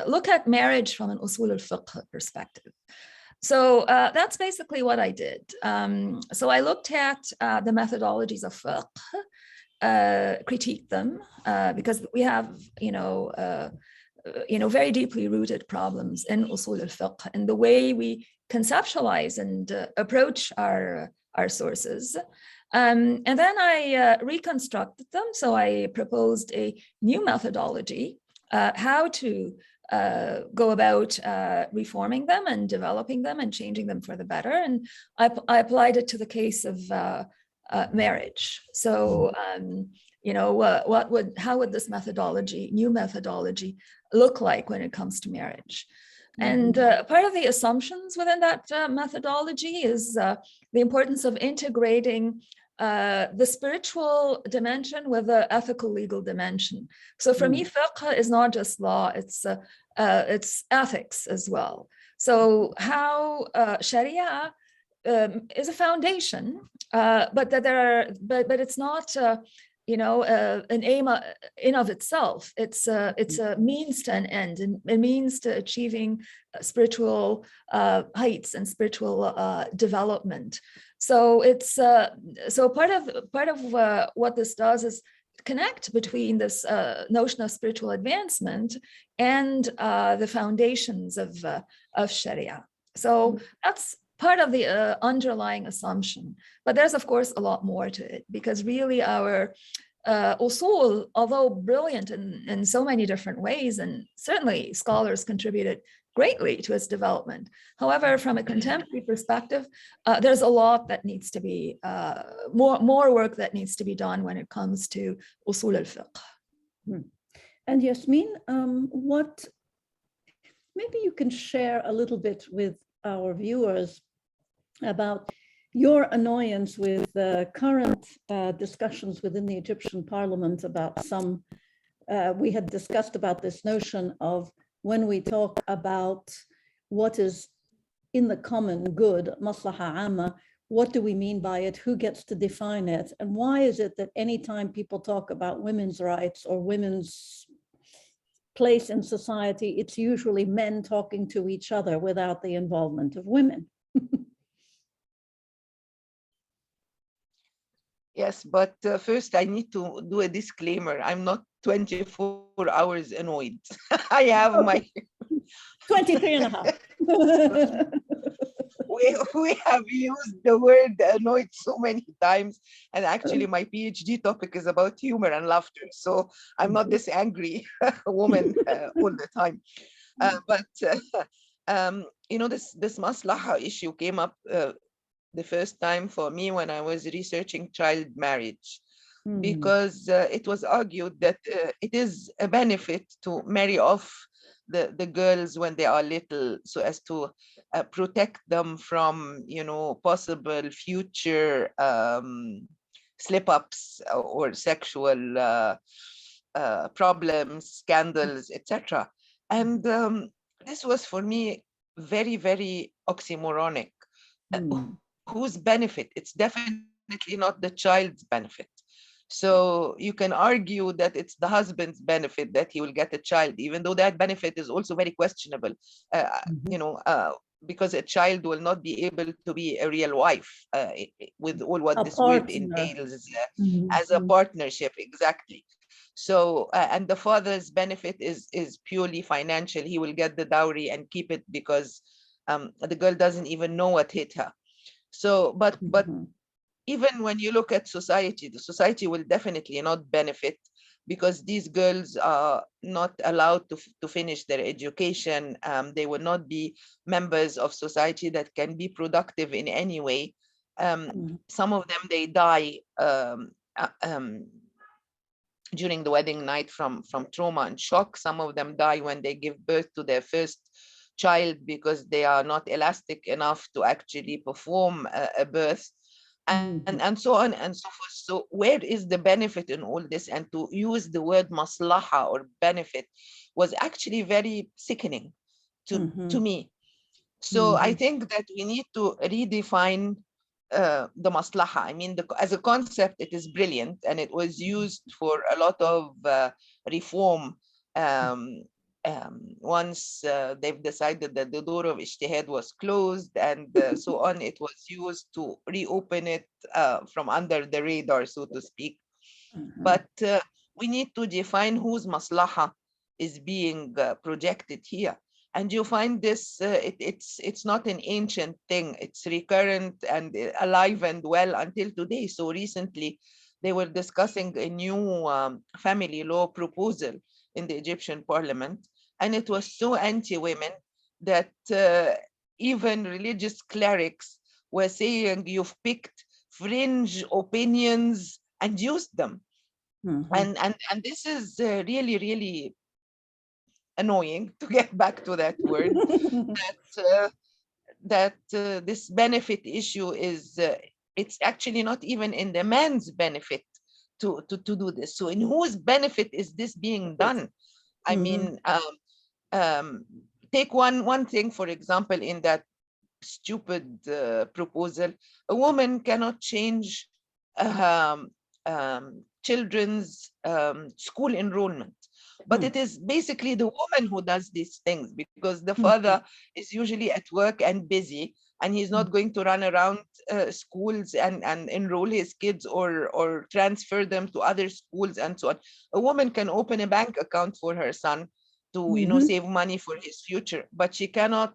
look at marriage from an usul al-fiqh perspective. So that's basically what I did. So I looked at the methodologies of fiqh, critique them because we have, very deeply rooted problems in usul al-fiqh and the way we conceptualize and approach our sources. And then I reconstructed them. So I proposed a new methodology, how to go about reforming them and developing them and changing them for the better. And I applied it to the case of marriage. So, how would this new methodology look like when it comes to marriage? And part of the assumptions within that methodology is the importance of integrating the spiritual dimension with the ethical legal dimension. So for me, fiqh is not just law, it's ethics as well. So how Sharia is a foundation, but it's not an aim in of itself. It's a means to an end, and a means to achieving spiritual heights and spiritual development. So it's so part of what this does is connect between this notion of spiritual advancement and the foundations of Sharia. So that's part of the underlying assumption. But there's, of course, a lot more to it, because really our usul, although brilliant in so many different ways, and certainly scholars contributed greatly to its development. However, from a contemporary perspective, there's a lot that needs to be, more work that needs to be done when it comes to usul al-fiqh. And Yasmin, maybe you can share a little bit with our viewers about your annoyance with the current discussions within the Egyptian parliament about some, we had discussed about this notion of when we talk about what is in the common good, maslaha amma, what do we mean by it? Who gets to define it? And why is it that anytime people talk about women's rights or women's place in society, it's usually men talking to each other without the involvement of women? Yes, but first I need to do a disclaimer. I'm not 24 hours annoyed. I have my 23 and a half. we have used the word annoyed so many times, and actually my PhD topic is about humor and laughter. So I'm not this angry woman all the time. You know, this maslaha issue came up the first time for me when I was researching child marriage, because it was argued that it is a benefit to marry off the girls when they are little, so as to protect them from, you know, possible future slip-ups or sexual problems, scandals, etc. And this was for me very, very oxymoronic. Whose benefit? It's definitely not the child's benefit. So you can argue that it's the husband's benefit that he will get a child, even though that benefit is also very questionable, you know, because a child will not be able to be a real wife with all what this word entails as a partnership, exactly. So, and the father's benefit is purely financial. He will get the dowry and keep it because the girl doesn't even know what hit her. So, but even when you look at society, the society will definitely not benefit because these girls are not allowed to finish their education. They will not be members of society that can be productive in any way. Some of them, they die during the wedding night from trauma and shock. Some of them die when they give birth to their first child because they are not elastic enough to actually perform a birth, and so on and so forth. So where is the benefit in all this? And to use the word maslaha or benefit was actually very sickening to me. So I think that we need to redefine the maslaha. I mean, as a concept, it is brilliant, and it was used for a lot of reform. Once they've decided that the door of ijtihad was closed and so on, it was used to reopen it from under the radar, so to speak. But we need to define whose maslaha is being projected here. And you find this, it's not an ancient thing. It's recurrent and alive and well until today. So recently, they were discussing a new family law proposal in the Egyptian parliament. And it was so anti-women that even religious clerics were saying, you've picked fringe opinions and used them. And this is really, really annoying, to get back to that word, that this benefit issue is, it's actually not even in the man's benefit to do this. So in whose benefit is this being done? I mean, take one thing, for example, in that stupid proposal, a woman cannot change children's school enrollment. But it is basically the woman who does these things, because the father is usually at work and busy, and he's not going to run around schools and enroll his kids or transfer them to other schools and so on. A woman can open a bank account for her son to save money for his future, but she cannot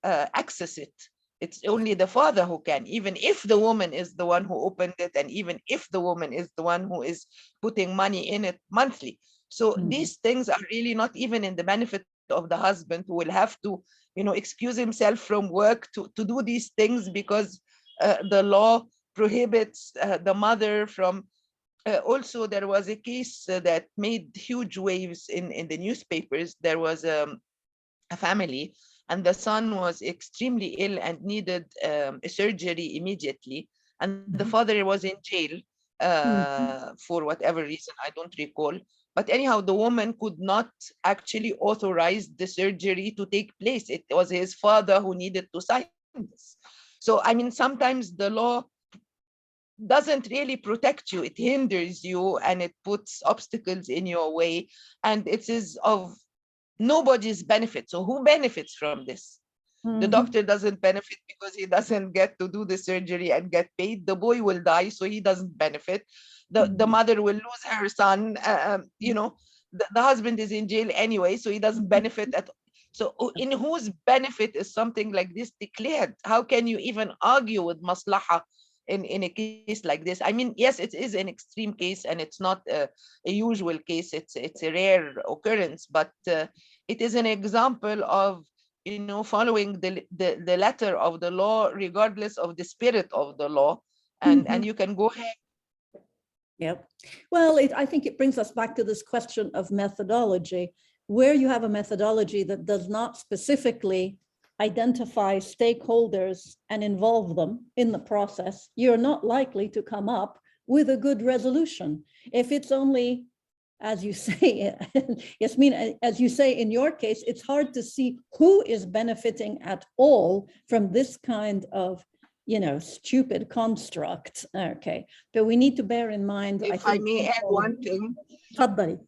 access it. It's only the father who can, even if the woman is the one who opened it, and even if the woman is the one who is putting money in it monthly. So these things are really not even in the benefit of the husband who will have to, excuse himself from work to do these things because the law prohibits the mother from. Also, there was a case that made huge waves in the newspapers. There was a family, and the son was extremely ill and needed a surgery immediately. And the father was in jail for whatever reason, I don't recall. But anyhow, the woman could not actually authorize the surgery to take place. It was his father who needed to sign this. So, I mean, sometimes the law doesn't really protect you. It hinders you and it puts obstacles in your way. And it is of nobody's benefit. So who benefits from this? The doctor doesn't benefit because he doesn't get to do the surgery and get paid. The boy will die, so he doesn't benefit. The mother will lose her son. The husband is in jail anyway, so he doesn't benefit at all. So in whose benefit is something like this declared? How can you even argue with maslaha in a case like this? I mean, yes, it is an extreme case and it's not a usual case. It's a rare occurrence, but it is an example of following the letter of the law, regardless of the spirit of the law. And you can go ahead. Yep. Well, I think it brings us back to this question of methodology, where you have a methodology that does not specifically identify stakeholders and involve them in the process, you're not likely to come up with a good resolution. If it's only, as you say, Yasmin, as you say, in your case, it's hard to see who is benefiting at all from this kind of, stupid construct. Okay, but we need to bear in mind. If I may add one thing. تفضلي.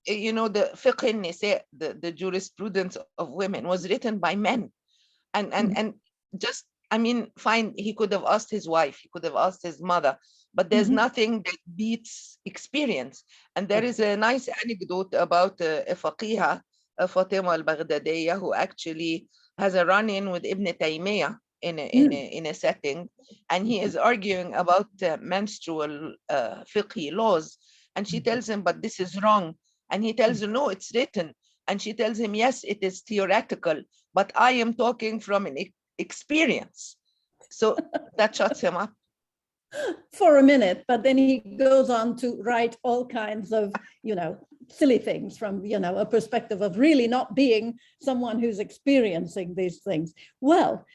The fiqh al-nisa, the jurisprudence of women, was written by men. And just, I mean, fine, he could have asked his wife, he could have asked his mother, but there's nothing that beats experience. And there is a nice anecdote about a faqihah, Fatima al-Baghdadiyya, who actually has a run-in with Ibn Taymiyyah in a setting, and he is arguing about menstrual fiqh laws, and she tells him, but this is wrong. And he tells her, no, it's written. And she tells him, yes, it is theoretical, but I am talking from an experience. So that shuts him up. For a minute, but then he goes on to write all kinds of, silly things from, a perspective of really not being someone who's experiencing these things. Well,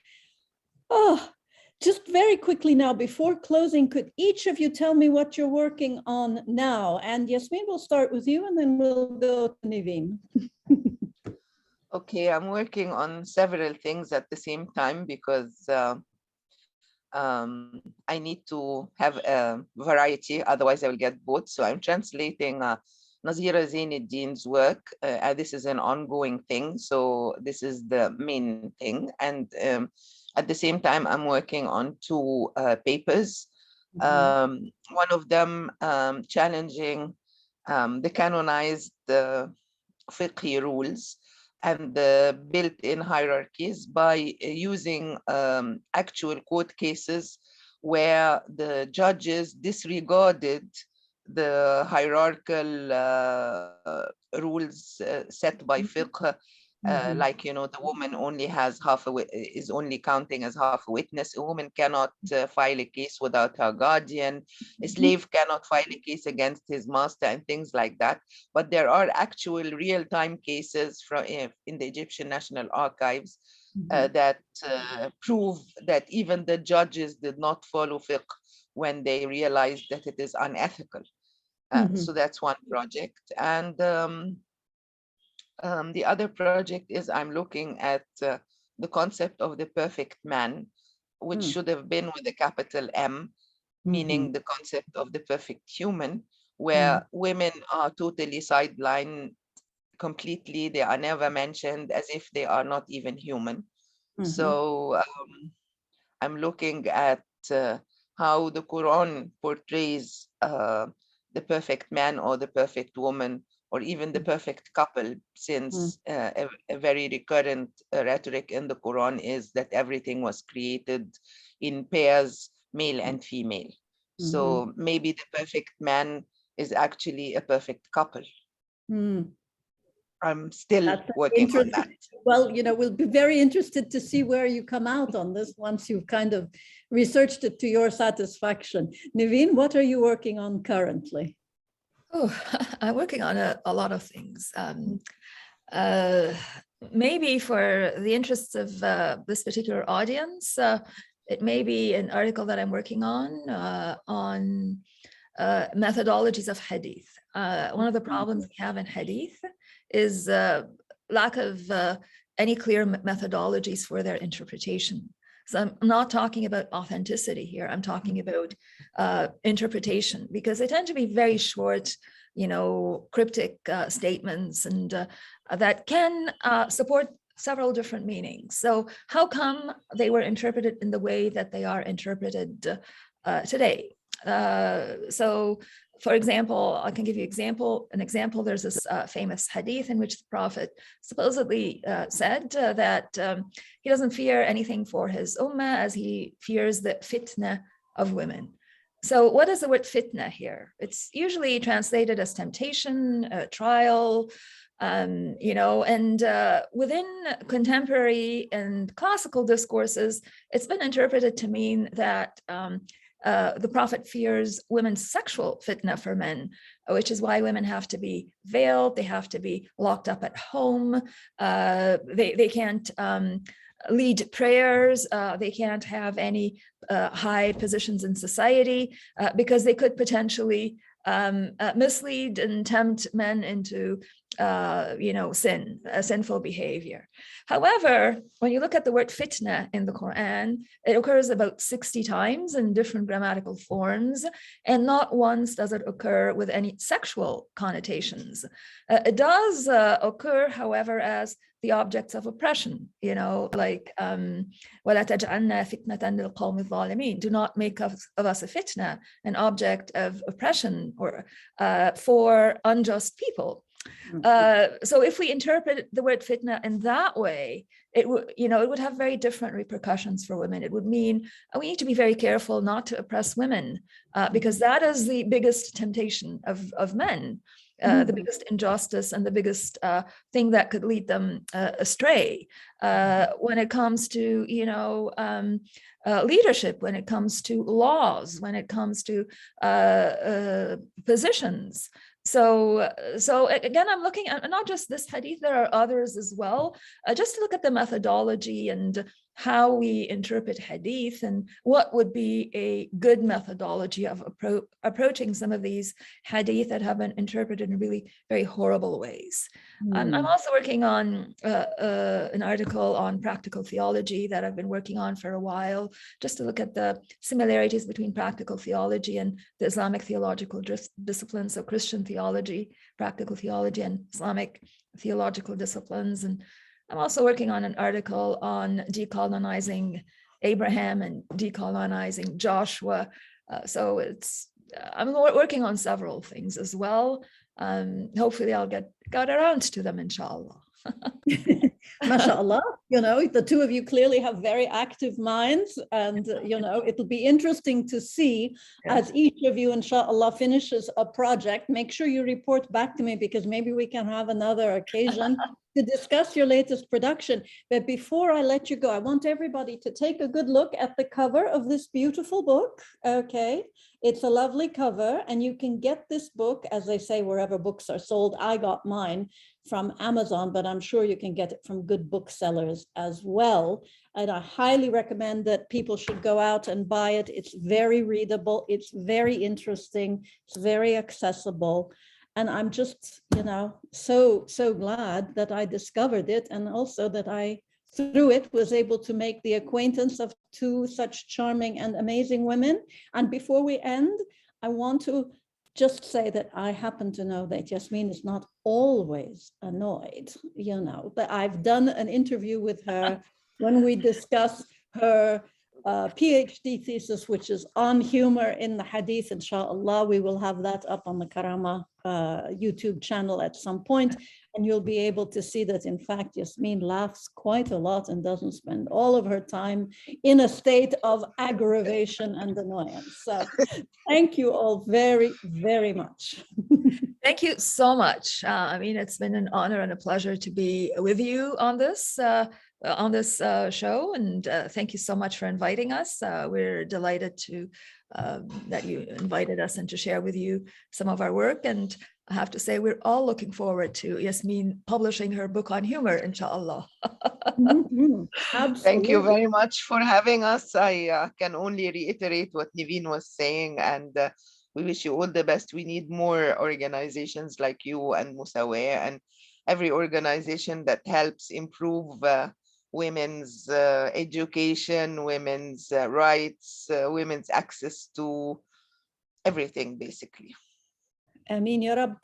just very quickly now, before closing, could each of you tell me what you're working on now? And Yasmin, we'll start with you and then we'll go to Nevin. Okay, I'm working on several things at the same time because I need to have a variety, otherwise I will get bored. So I'm translating Nazira Zainuddin's work. This is an ongoing thing, so this is the main thing. And at the same time, I'm working on two papers. One of them challenging the canonized fiqh rules and the built-in hierarchies by using actual court cases where the judges disregarded the hierarchical rules set by fiqh. Like, the woman only has is only counting as half a witness. A woman cannot file a case without her guardian. A slave cannot file a case against his master and things like that. But there are actual real-time cases in the Egyptian National Archives that prove that even the judges did not follow fiqh when they realized that it is unethical. So that's one project. And the other project is I'm looking at the concept of the perfect man, which should have been with a capital M, meaning the concept of the perfect human, where women are totally sidelined completely. They are never mentioned, as if they are not even human. So I'm looking at how the Quran portrays the perfect man or the perfect woman, or even the perfect couple, since a very recurrent rhetoric in the Quran is that everything was created in pairs, male and female. So maybe the perfect man is actually a perfect couple. I'm still That's working on that. Well, we'll be very interested to see where you come out on this once you've kind of researched it to your satisfaction. Nevin, what are you working on currently? Oh, I'm working on a lot of things. Maybe for the interests of this particular audience, it may be an article that I'm working on methodologies of hadith. One of the problems we have in hadith is lack of any clear methodologies for their interpretation. So I'm not talking about authenticity here. I'm talking about interpretation, because they tend to be very short, cryptic statements, and that can support several different meanings. So how come they were interpreted in the way that they are interpreted today? So, for example, I can give you an example. There's this famous hadith in which the Prophet supposedly said that he doesn't fear anything for his ummah as he fears the fitna of women. So what is the word fitna here? It's usually translated as temptation, trial, and within contemporary and classical discourses, it's been interpreted to mean that the Prophet fears women's sexual fitna for men, which is why women have to be veiled, they have to be locked up at home, they can't lead prayers, they can't have any high positions in society, because they could potentially mislead and tempt men into sinful behavior. However, when you look at the word fitna in the Quran, it occurs about 60 times in different grammatical forms, and not once does it occur with any sexual connotations. It does occur, however, as the objects of oppression, like وَلَا تَجْعَلْنَا فِتْنَةً لِلْقَوْمِ الظَّالِمِينَ. Do not make of us a fitna, an object of oppression or for unjust people. So if we interpret the word fitna in that way, it would have very different repercussions for women. It would mean we need to be very careful not to oppress women, because that is the biggest temptation of men. The biggest injustice and the biggest thing that could lead them astray when it comes to leadership, when it comes to laws, when it comes to positions. So again, I'm looking at not just this hadith, there are others as well, just to look at the methodology and how we interpret hadith and what would be a good methodology of approaching some of these hadith that have been interpreted in really very horrible ways. I'm also working on an article on practical theology that I've been working on for a while, just to look at the similarities between practical theology and the Islamic theological disciplines, so Christian theology, practical theology, and Islamic theological disciplines. And I'm also working on an article on decolonizing Abraham and decolonizing Joshua. So I'm working on several things as well. Hopefully I'll get around to them, inshallah. MashaAllah, the two of you clearly have very active minds, and it'll be interesting to see as each of you, inshallah, finishes a project. Make sure you report back to me, because maybe we can have another occasion to discuss your latest production. But before I let you go, I want everybody to take a good look at the cover of this beautiful book. Okay, it's a lovely cover, and you can get this book, as they say, wherever books are sold. I got mine from Amazon, but I'm sure you can get it from good booksellers as well. And I highly recommend that people should go out and buy it. It's very readable. It's very interesting. It's very accessible. And I'm just, so glad that I discovered it, and also that I, through it, was able to make the acquaintance of two such charming and amazing women. And before we end, I want to just say that I happen to know that Yasmin is not always annoyed, but I've done an interview with her when we discuss her PhD thesis, which is on humor in the hadith. Inshallah, we will have that up on the KARAMAH YouTube channel at some point, and you'll be able to see that, in fact, Yasmin laughs quite a lot and doesn't spend all of her time in a state of aggravation and annoyance. So thank you all very, very much. Thank you so much. I mean, it's been an honor and a pleasure to be with you on this show, and thank you so much for inviting us. We're delighted to that you invited us and to share with you some of our work. And I have to say, we're all looking forward to Yasmin publishing her book on humor, inshallah. Thank you very much for having us. I can only reiterate what Nevin was saying, and we wish you all the best. We need more organizations like you and Musaweh and every organization that helps improve women's education, women's rights, women's access to everything, basically. Amin ya Rab.